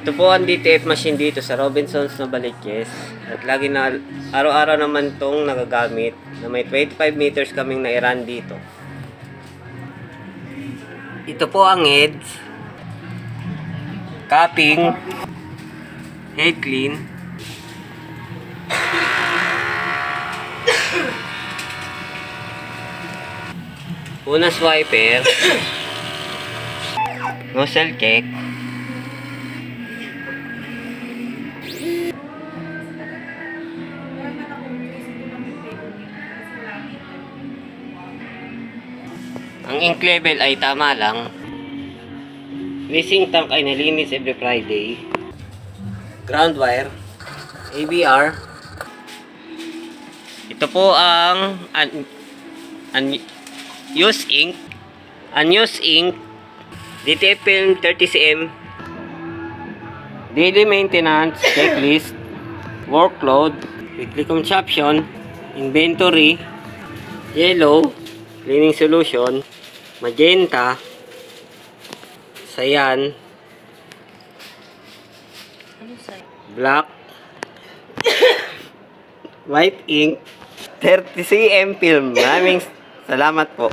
Ito po ang DTF machine dito sa Robinsons Novaliches. At lagi na araw-araw naman tong nagagamit na may 25 meters kaming nairan dito. Ito po ang heads, cutting, head clean, una swiper, nozzle check, ang ink level ay tama lang. Greasing tank ay nalinis every Friday. Ground wire, ABR. Ito po ang unused ink. Unused ink, DTF film 30cm. Daily maintenance checklist, workload, weekly consumption, inventory, yellow, cleaning solution, magenta, cyan, black, white ink, 30cm film. Maraming salamat po.